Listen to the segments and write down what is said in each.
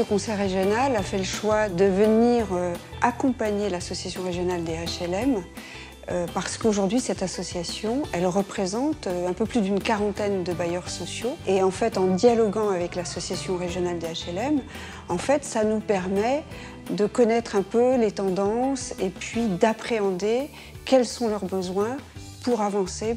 le conseil régional a fait le choix de venir accompagner l'association régionale des HLM parce qu'aujourd'hui, cette association, elle représente un peu plus d'une quarantaine de bailleurs sociaux. Et en fait, en dialoguant avec l'association régionale des HLM, en fait, ça nous permet de connaître un peu les tendances et puis d'appréhender quels sont leurs besoins pour avancer.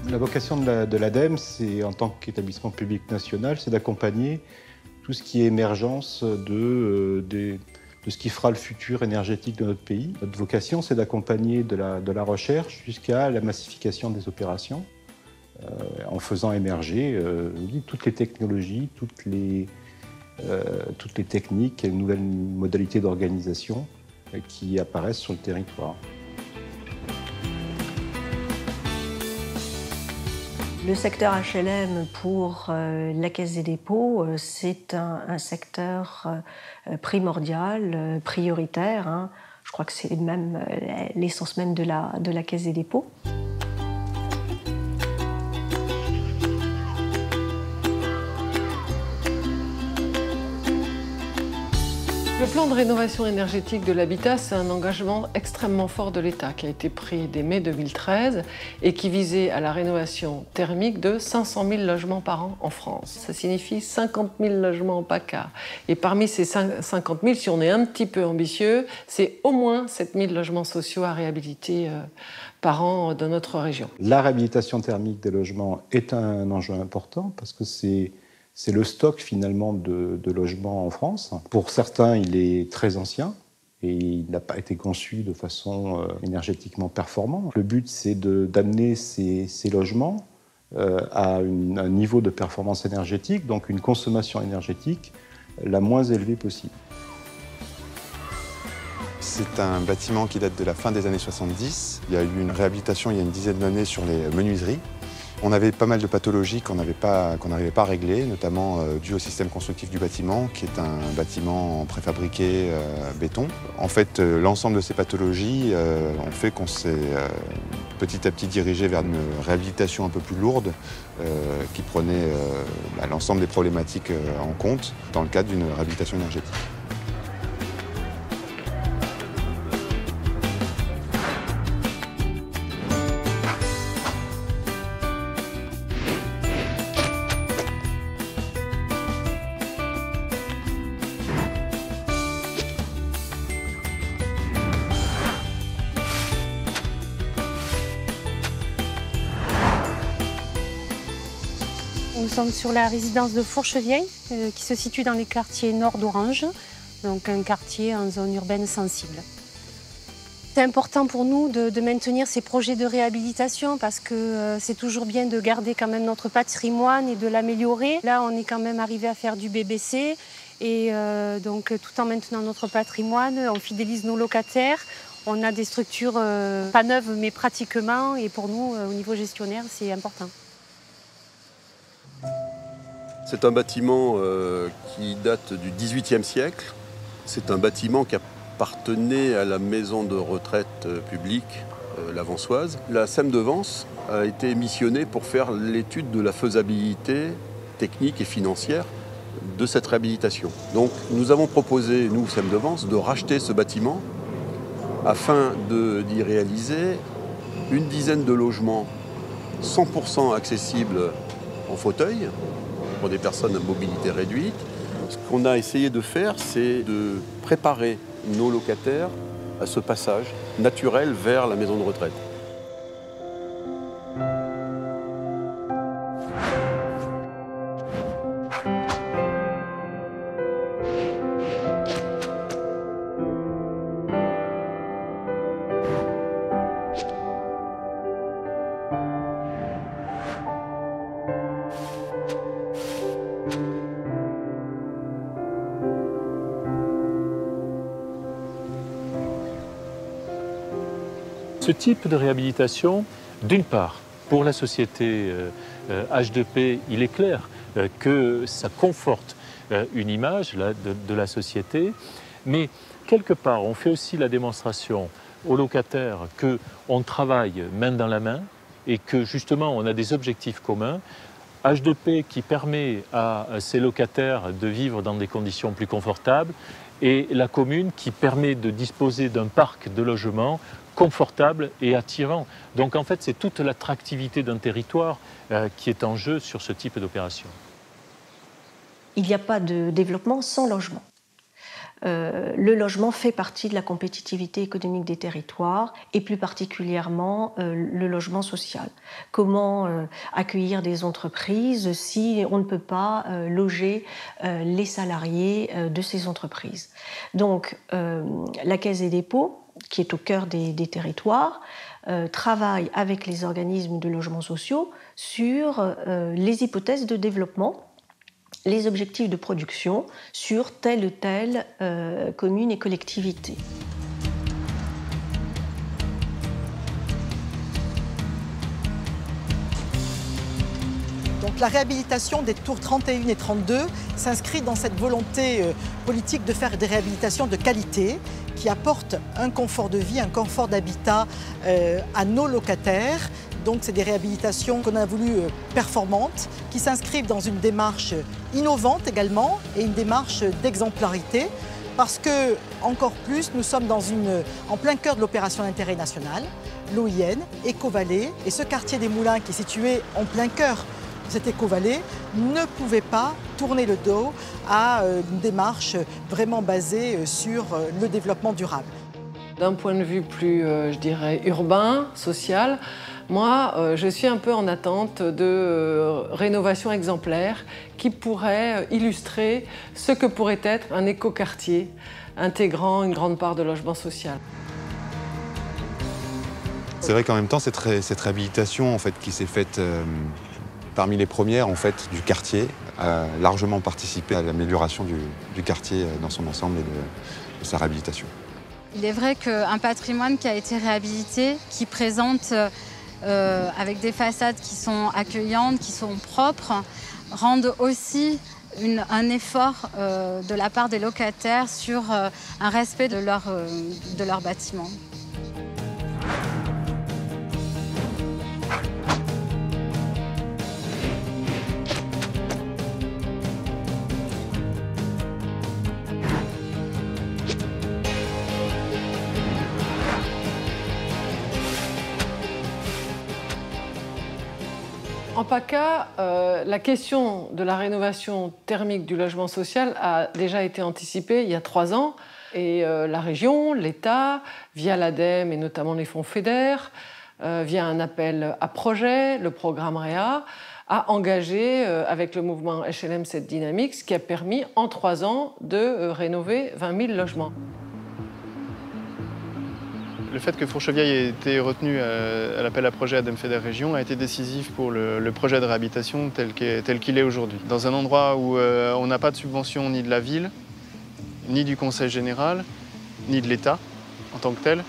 La vocation de l'ADEME, c'est, en tant qu'établissement public national, c'est d'accompagner tout ce qui est émergence de ce qui fera le futur énergétique de notre pays. Notre vocation, c'est d'accompagner de la recherche jusqu'à la massification des opérations, en faisant émerger toutes les technologies, toutes les techniques et nouvelles modalités d'organisation qui apparaissent sur le territoire. Le secteur HLM pour la Caisse des dépôts, c'est un secteur primordial, prioritaire, hein. Je crois que c'est même l'essence même de la Caisse des dépôts. Le plan de rénovation énergétique de l'habitat, c'est un engagement extrêmement fort de l'État qui a été pris dès mai 2013 et qui visait à la rénovation thermique de 500 000 logements par an en France. Ça signifie 50 000 logements en PACA. Et parmi ces 50 000, si on est un petit peu ambitieux, c'est au moins 7 000 logements sociaux à réhabiliter par an dans notre région. La réhabilitation thermique des logements est un enjeu important parce que c'est le stock finalement de logements en France. Pour certains, il est très ancien et il n'a pas été conçu de façon énergétiquement performante. Le but, c'est d'amener ces logements à un niveau de performance énergétique, donc une consommation énergétique la moins élevée possible. C'est un bâtiment qui date de la fin des années 70. Il y a eu une réhabilitation il y a une dizaine d'années sur les menuiseries. On avait pas mal de pathologies qu'on n'arrivait pas à régler, notamment dû au système constructif du bâtiment, qui est un bâtiment préfabriqué béton. En fait, l'ensemble de ces pathologies ont fait qu'on s'est petit à petit dirigé vers une réhabilitation un peu plus lourde, qui prenait l'ensemble des problématiques en compte dans le cadre d'une réhabilitation énergétique. Nous sommes sur la résidence de Fourchevieille, qui se situe dans les quartiers nord d'Orange, donc un quartier en zone urbaine sensible. C'est important pour nous de maintenir ces projets de réhabilitation parce que c'est toujours bien de garder quand même notre patrimoine et de l'améliorer. Là, on est quand même arrivé à faire du BBC et donc tout en maintenant notre patrimoine, on fidélise nos locataires. On a des structures pas neuves mais pratiquement et pour nous, au niveau gestionnaire, c'est important. C'est un bâtiment qui date du XVIIIe siècle. C'est un bâtiment qui appartenait à la maison de retraite publique, l'Avançoise. La SEM de Vence a été missionnée pour faire l'étude de la faisabilité technique et financière de cette réhabilitation. Donc nous avons proposé, nous, SEM de Vence, de racheter ce bâtiment afin d'y réaliser une dizaine de logements 100% accessibles en fauteuil, pour des personnes à mobilité réduite. Ce qu'on a essayé de faire, c'est de préparer nos locataires à ce passage naturel vers la maison de retraite. Ce type de réhabilitation, d'une part, pour la société H2P, il est clair que ça conforte une image de la société, Mais quelque part, on fait aussi la démonstration aux locataires qu'on travaille main dans la main et que justement on a des objectifs communs. H2P qui permet à ces locataires de vivre dans des conditions plus confortables et la commune qui permet de disposer d'un parc de logements confortable et attirant. Donc en fait, c'est toute l'attractivité d'un territoire qui est en jeu sur ce type d'opération. Il n'y a pas de développement sans logement. Le logement fait partie de la compétitivité économique des territoires et plus particulièrement le logement social. Comment accueillir des entreprises si on ne peut pas loger les salariés de ces entreprises? Donc la Caisse des dépôts, qui est au cœur des territoires, travaille avec les organismes de logements sociaux sur les hypothèses de développement, les objectifs de production sur telle ou telle commune et collectivité. Donc la réhabilitation des tours 31 et 32 s'inscrit dans cette volonté politique de faire des réhabilitations de qualité qui apportent un confort de vie, un confort d'habitat à nos locataires. Donc c'est des réhabilitations qu'on a voulu performantes, qui s'inscrivent dans une démarche innovante également et une démarche d'exemplarité parce que, encore plus, nous sommes en plein cœur de l'opération d'intérêt national, l'OIN, Éco-Vallée, et ce quartier des Moulins qui est situé en plein cœur de cette Éco-Vallée ne pouvait pas tourner le dos à une démarche vraiment basée sur le développement durable. D'un point de vue plus, je dirais, urbain, social, moi, je suis un peu en attente de rénovations exemplaires qui pourraient illustrer ce que pourrait être un écoquartier intégrant une grande part de logement social. C'est vrai qu'en même temps, cette réhabilitation en fait, qui s'est faite parmi les premières en fait, du quartier a largement participé à l'amélioration du quartier dans son ensemble et de sa réhabilitation. Il est vrai qu'un patrimoine qui a été réhabilité, qui présente avec des façades qui sont accueillantes, qui sont propres, rendent aussi un effort de la part des locataires sur un respect de leur bâtiment. En PACA, la question de la rénovation thermique du logement social a déjà été anticipée il y a 3 ans. Et la région, l'État, via l'ADEME et notamment les fonds FEDER, via un appel à projet, le programme REA, a engagé avec le mouvement HLM cette dynamique, ce qui a permis en 3 ans de rénover 20 000 logements. Le fait que Fourchevieille ait été retenu à l'appel à projet ADEME FEDER Région a été décisif pour le projet de réhabilitation tel qu'il est aujourd'hui. Dans un endroit où on n'a pas de subvention ni de la ville, ni du Conseil général, ni de l'État en tant que tel.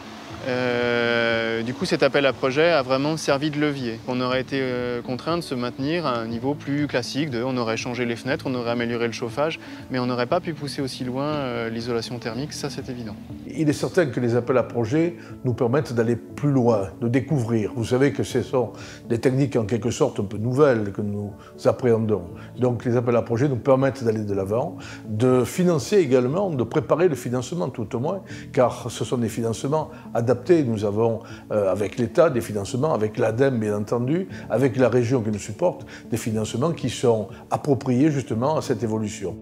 Du coup, cet appel à projet a vraiment servi de levier. On aurait été contraint de se maintenir à un niveau plus classique, on aurait changé les fenêtres, on aurait amélioré le chauffage, mais on n'aurait pas pu pousser aussi loin l'isolation thermique, ça c'est évident. Il est certain que les appels à projets nous permettent d'aller plus loin, de découvrir. Vous savez que ce sont des techniques en quelque sorte un peu nouvelles que nous appréhendons. Donc les appels à projets nous permettent d'aller de l'avant, de financer également, de préparer le financement tout au moins, car ce sont des financements adaptés. Nous avons avec l'État des financements, avec l'ADEME bien entendu, avec la région qui nous supporte, des financements qui sont appropriés justement à cette évolution.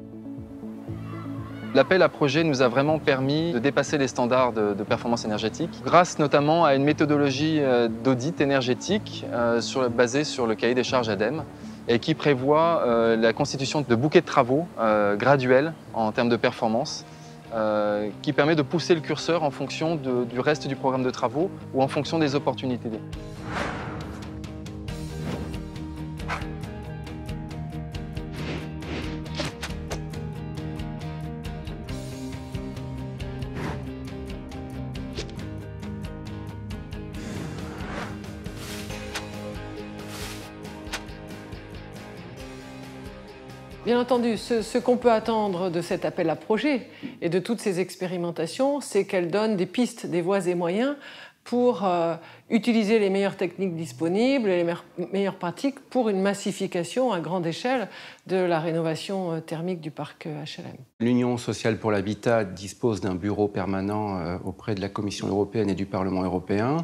L'appel à projet nous a vraiment permis de dépasser les standards de performance énergétique, grâce notamment à une méthodologie d'audit énergétique basée sur le cahier des charges ADEME et qui prévoit la constitution de bouquets de travaux graduels en termes de performance, qui permet de pousser le curseur en fonction du reste du programme de travaux ou en fonction des opportunités. Bien entendu, ce qu'on peut attendre de cet appel à projet et de toutes ces expérimentations, c'est qu'elles donnent des pistes, des voies et moyens pour utiliser les meilleures techniques disponibles et les meilleures pratiques pour une massification à grande échelle de la rénovation thermique du parc HLM. L'Union sociale pour l'habitat dispose d'un bureau permanent auprès de la Commission européenne et du Parlement européen.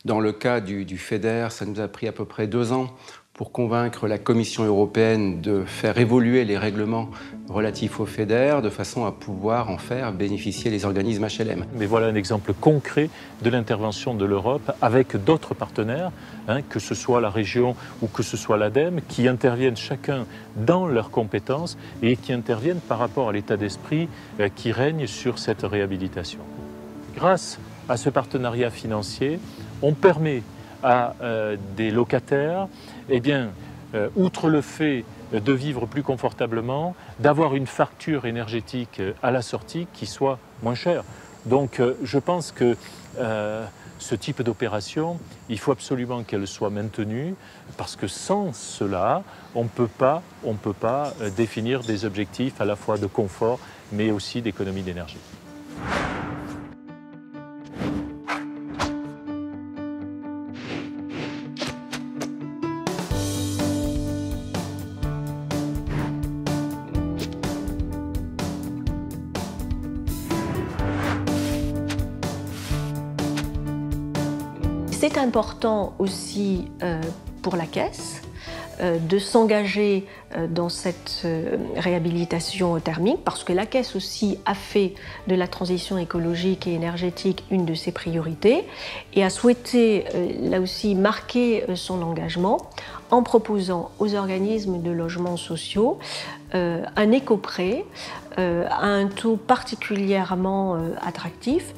Dans le cas du FEDER, ça nous a pris à peu près 2 ans pour convaincre la Commission européenne de faire évoluer les règlements relatifs au FEDER de façon à pouvoir en faire bénéficier les organismes HLM. Mais voilà un exemple concret de l'intervention de l'Europe avec d'autres partenaires, que ce soit la région ou que ce soit l'ADEME, qui interviennent chacun dans leurs compétences et qui interviennent par rapport à l'état d'esprit qui règne sur cette réhabilitation. Grâce à ce partenariat financier, on permet à des locataires, outre le fait de vivre plus confortablement, d'avoir une facture énergétique à la sortie qui soit moins chère. Donc je pense que ce type d'opération, il faut absolument qu'elle soit maintenue, parce que sans cela, on ne peut pas définir des objectifs à la fois de confort, mais aussi d'économie d'énergie. C'est important aussi pour la Caisse de s'engager dans cette réhabilitation thermique, parce que la Caisse aussi a fait de la transition écologique et énergétique une de ses priorités et a souhaité là aussi marquer son engagement en proposant aux organismes de logements sociaux un éco-prêt à un taux particulièrement attractif.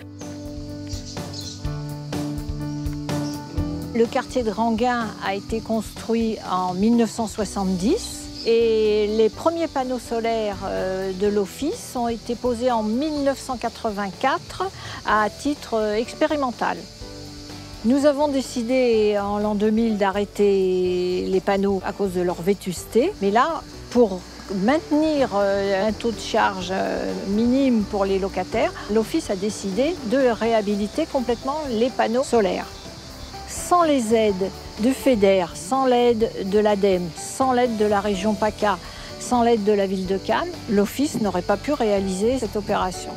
Le quartier de Ranguin a été construit en 1970 et les premiers panneaux solaires de l'Office ont été posés en 1984 à titre expérimental. Nous avons décidé en l'an 2000 d'arrêter les panneaux à cause de leur vétusté, mais là, pour maintenir un taux de charge minime pour les locataires, l'Office a décidé de réhabiliter complètement les panneaux solaires. Sans les aides du FEDER, sans l'aide de l'ADEME, sans l'aide de la région PACA, sans l'aide de la ville de Cannes, l'Office n'aurait pas pu réaliser cette opération.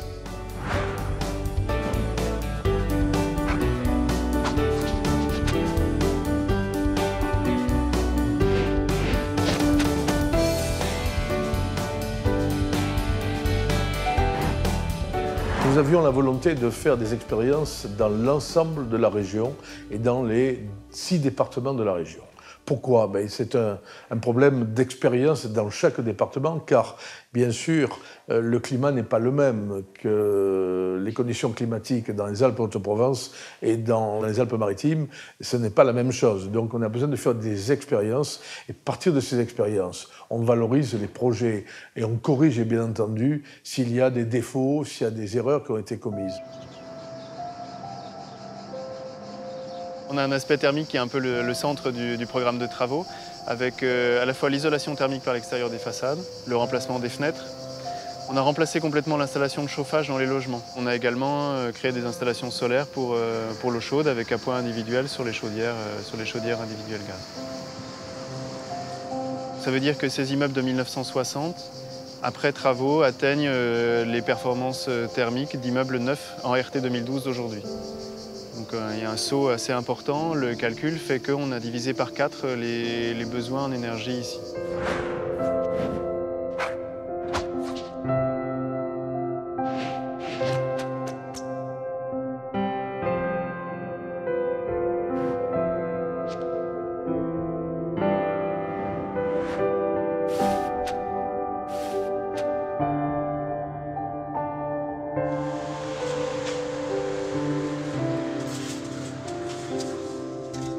Nous avions la volonté de faire des expériences dans l'ensemble de la région et dans les 6 départements de la région. Pourquoi? C'est un problème d'expérience dans chaque département, car bien sûr, le climat n'est pas le même que les conditions climatiques dans les Alpes-Haute-Provence et dans les Alpes-Maritimes. Ce n'est pas la même chose. Donc on a besoin de faire des expériences et à partir de ces expériences, on valorise les projets et on corrige bien entendu s'il y a des défauts, s'il y a des erreurs qui ont été commises. On a un aspect thermique qui est un peu le centre du programme de travaux, avec à la fois l'isolation thermique par l'extérieur des façades, le remplacement des fenêtres. On a remplacé complètement l'installation de chauffage dans les logements. On a également créé des installations solaires pour l'eau chaude, avec appoint individuel sur les chaudières individuelles gaz. Ça veut dire que ces immeubles de 1960, après travaux, atteignent les performances thermiques d'immeubles neufs en RT 2012 d'aujourd'hui. Donc il y a un saut assez important. Le calcul fait qu'on a divisé par 4 les besoins en énergie ici.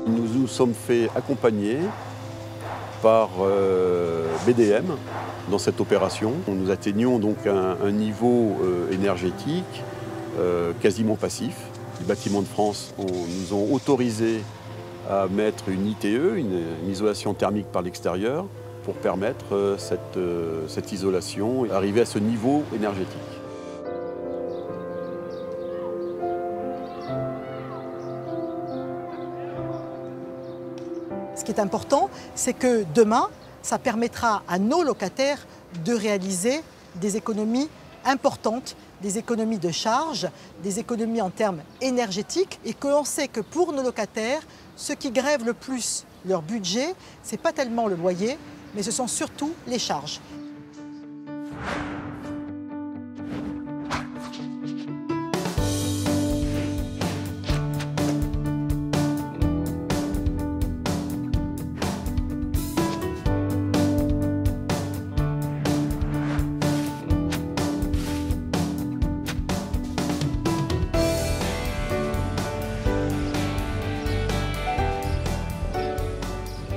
Nous nous sommes fait accompagner par BDM dans cette opération. Nous atteignons donc un niveau énergétique quasiment passif. Les bâtiments de France nous ont autorisé à mettre une ITE, une isolation thermique par l'extérieur, pour permettre cette isolation et arriver à ce niveau énergétique. Ce qui est important, c'est que demain, ça permettra à nos locataires de réaliser des économies importantes, des économies de charges, des économies en termes énergétiques, et que l'on sait que pour nos locataires, ce qui grève le plus leur budget, ce n'est pas tellement le loyer, mais ce sont surtout les charges.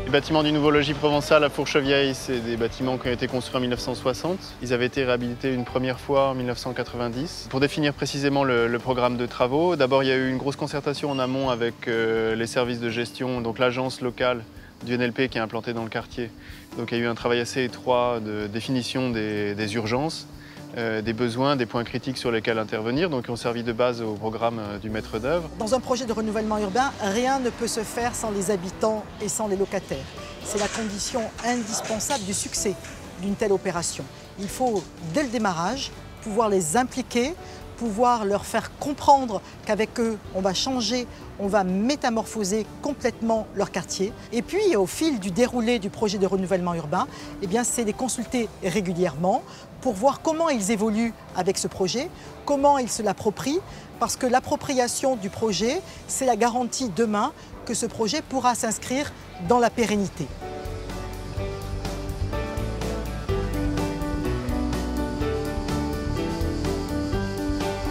Les bâtiments du nouveau logis provençal à Fourchevieille, c'est des bâtiments qui ont été construits en 1960. Ils avaient été réhabilités une première fois en 1990. Pour définir précisément le programme de travaux, d'abord il y a eu une grosse concertation en amont avec les services de gestion, donc l'agence locale du NLP qui est implantée dans le quartier. Donc il y a eu un travail assez étroit de définition des urgences, des besoins, des points critiques sur lesquels intervenir, donc qui ont servi de base au programme du maître d'œuvre. Dans un projet de renouvellement urbain, rien ne peut se faire sans les habitants et sans les locataires. C'est la condition indispensable du succès d'une telle opération. Il faut, dès le démarrage, pouvoir les impliquer, pouvoir leur faire comprendre qu'avec eux, on va changer, on va métamorphoser complètement leur quartier. Et puis, au fil du déroulé du projet de renouvellement urbain, eh bien, c'est les consulter régulièrement pour voir comment ils évoluent avec ce projet, comment ils se l'approprient, parce que l'appropriation du projet, c'est la garantie demain que ce projet pourra s'inscrire dans la pérennité.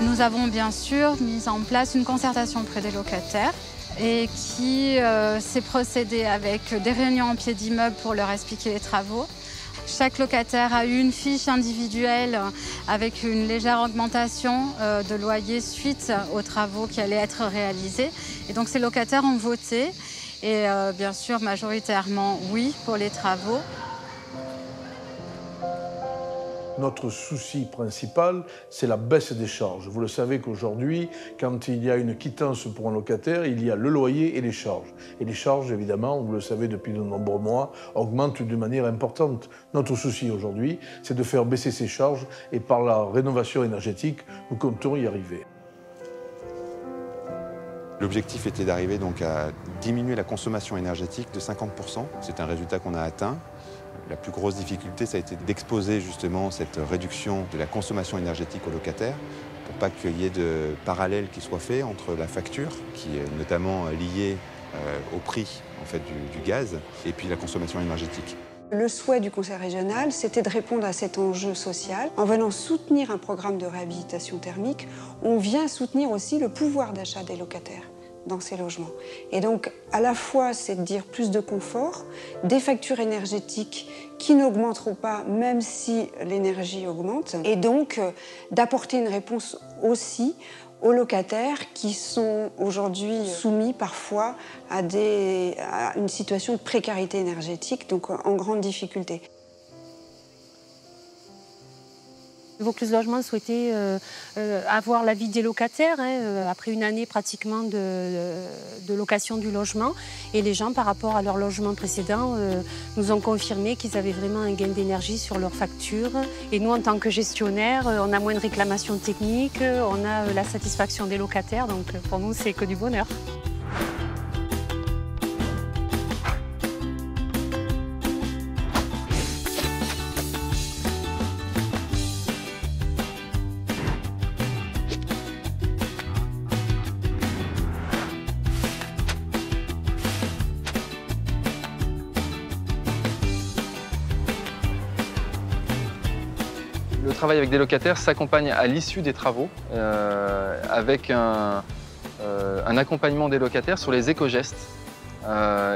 Nous avons bien sûr mis en place une concertation auprès des locataires et qui s'est procédé avec des réunions en pied d'immeuble pour leur expliquer les travaux. Chaque locataire a eu une fiche individuelle avec une légère augmentation de loyer suite aux travaux qui allaient être réalisés. Et donc ces locataires ont voté et bien sûr majoritairement oui pour les travaux. Notre souci principal, c'est la baisse des charges. Vous le savez qu'aujourd'hui, quand il y a une quittance pour un locataire, il y a le loyer et les charges. Et les charges, évidemment, vous le savez depuis de nombreux mois, augmentent de manière importante. Notre souci aujourd'hui, c'est de faire baisser ces charges et par la rénovation énergétique, nous comptons y arriver. L'objectif était d'arriver donc à diminuer la consommation énergétique de 50%. C'est un résultat qu'on a atteint. La plus grosse difficulté, ça a été d'exposer justement cette réduction de la consommation énergétique aux locataires pour pas qu'il y ait de parallèle qui soit fait entre la facture, qui est notamment liée au prix en fait, du gaz, et puis la consommation énergétique. Le souhait du Conseil régional, c'était de répondre à cet enjeu social. En venant soutenir un programme de réhabilitation thermique, on vient soutenir aussi le pouvoir d'achat des locataires dans ces logements. Et donc, à la fois, c'est de dire plus de confort, des factures énergétiques qui n'augmenteront pas, même si l'énergie augmente, et donc d'apporter une réponse aussi aux locataires qui sont aujourd'hui soumis parfois à une situation de précarité énergétique, donc en grande difficulté. Vaucluse Logement souhaitait avoir l'avis des locataires après une année pratiquement de location du logement. Et les gens, par rapport à leur logement précédent, nous ont confirmé qu'ils avaient vraiment un gain d'énergie sur leurs factures. Et nous, en tant que gestionnaires, on a moins de réclamations techniques, on a la satisfaction des locataires. Donc pour nous, c'est que du bonheur. Le travail avec des locataires s'accompagne à l'issue des travaux avec un accompagnement des locataires sur les éco-gestes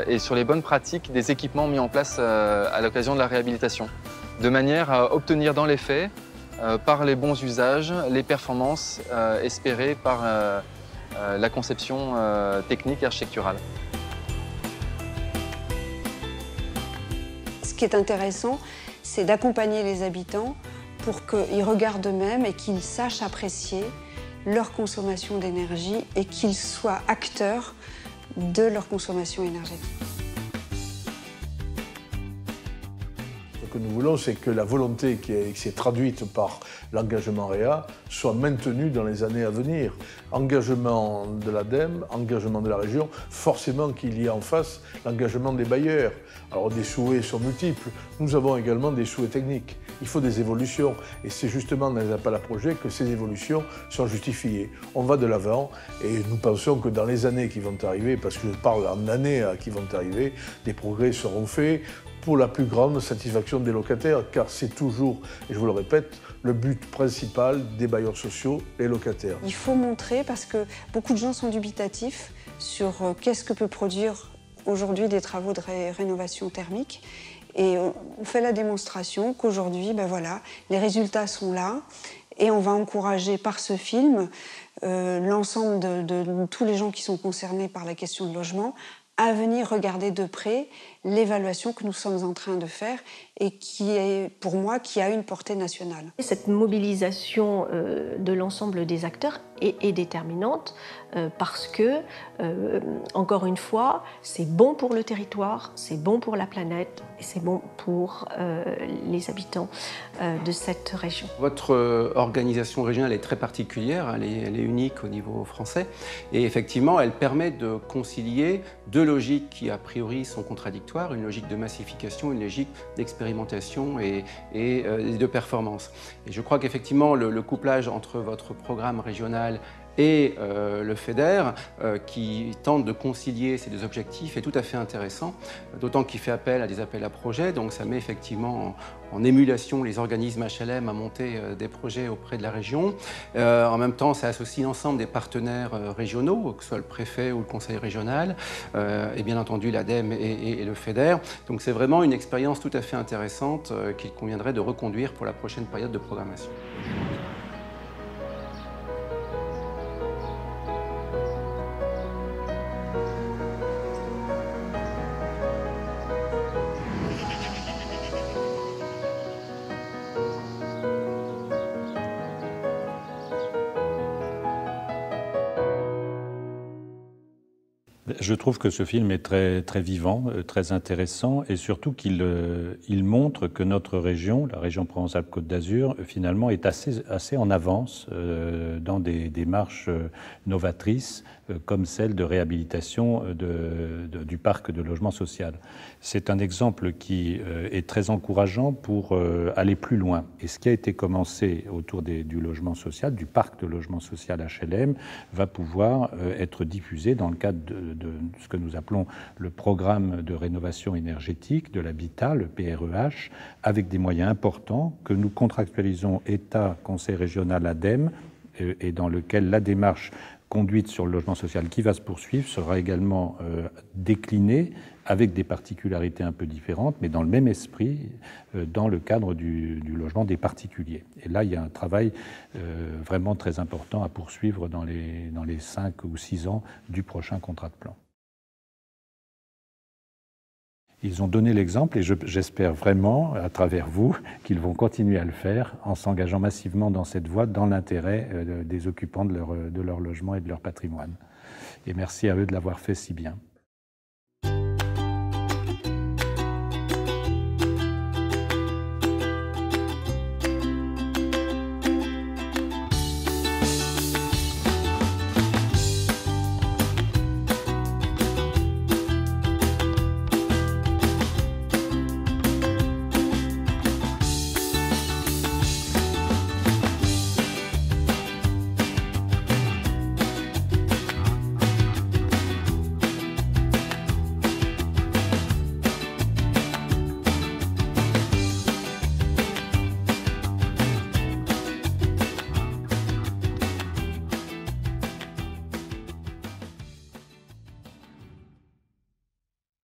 et sur les bonnes pratiques des équipements mis en place à l'occasion de la réhabilitation, de manière à obtenir dans les faits, par les bons usages, les performances espérées par la conception technique et architecturale. Ce qui est intéressant, c'est d'accompagner les habitants pour qu'ils regardent eux-mêmes et qu'ils sachent apprécier leur consommation d'énergie et qu'ils soient acteurs de leur consommation énergétique. Ce que nous voulons, c'est que la volonté qui s'est traduite par l'engagement REA soit maintenue dans les années à venir. Engagement de l'ADEME, engagement de la région, forcément qu'il y a en face l'engagement des bailleurs. Alors des souhaits sont multiples, nous avons également des souhaits techniques. Il faut des évolutions et c'est justement dans les appels à projets que ces évolutions sont justifiées. On va de l'avant et nous pensons que dans les années qui vont arriver, parce que je parle en années qui vont arriver, des progrès seront faits pour la plus grande satisfaction des locataires, car c'est toujours, et je vous le répète, le but principal des bailleurs sociaux, les locataires. Il faut montrer, parce que beaucoup de gens sont dubitatifs sur qu'est-ce que peut produire aujourd'hui des travaux de rénovation thermique. Et on fait la démonstration qu'aujourd'hui, ben voilà, les résultats sont là et on va encourager par ce film l'ensemble de tous les gens qui sont concernés par la question de logement à venir regarder de près l'évaluation que nous sommes en train de faire et qui est, pour moi, qui a une portée nationale. Cette mobilisation de l'ensemble des acteurs est déterminante parce que, encore une fois, c'est bon pour le territoire, c'est bon pour la planète et c'est bon pour les habitants de cette région. Votre organisation régionale est très particulière, elle est unique au niveau français et effectivement, elle permet de concilier deux logiques qui, a priori, sont contradictoires, une logique de massification, une logique d'expérimentation et de performance. Et je crois qu'effectivement, le couplage entre votre programme régional et le FEDER, qui tente de concilier ces deux objectifs, est tout à fait intéressant, d'autant qu'il fait appel à des appels à projets, donc ça met effectivement en émulation les organismes HLM à monter des projets auprès de la région. En même temps, ça associe l'ensemble des partenaires régionaux, que ce soit le préfet ou le conseil régional, et bien entendu l'ADEME et le FEDER. Donc c'est vraiment une expérience tout à fait intéressante qu'il conviendrait de reconduire pour la prochaine période de programmation. Je trouve que ce film est très vivant, très intéressant et surtout qu'il montre que notre région, la région Provence-Alpes-Côte d'Azur, finalement est assez en avance dans des démarches novatrices comme celle de réhabilitation du parc de logement social. C'est un exemple qui est très encourageant pour aller plus loin. Et ce qui a été commencé autour du logement social, du parc de logement social HLM, va pouvoir être diffusé dans le cadre de ce que nous appelons le programme de rénovation énergétique de l'habitat, le PREH, avec des moyens importants que nous contractualisons État, Conseil régional, ADEME, et dans lequel la démarche conduite sur le logement social qui va se poursuivre sera également déclinée avec des particularités un peu différentes, mais dans le même esprit, dans le cadre du logement des particuliers. Et là, il y a un travail vraiment très important à poursuivre dans les 5 ou 6 ans du prochain contrat de plan. Ils ont donné l'exemple et j'espère vraiment, à travers vous, qu'ils vont continuer à le faire en s'engageant massivement dans cette voie, dans l'intérêt des occupants de leur logement et de leur patrimoine. Et merci à eux de l'avoir fait si bien.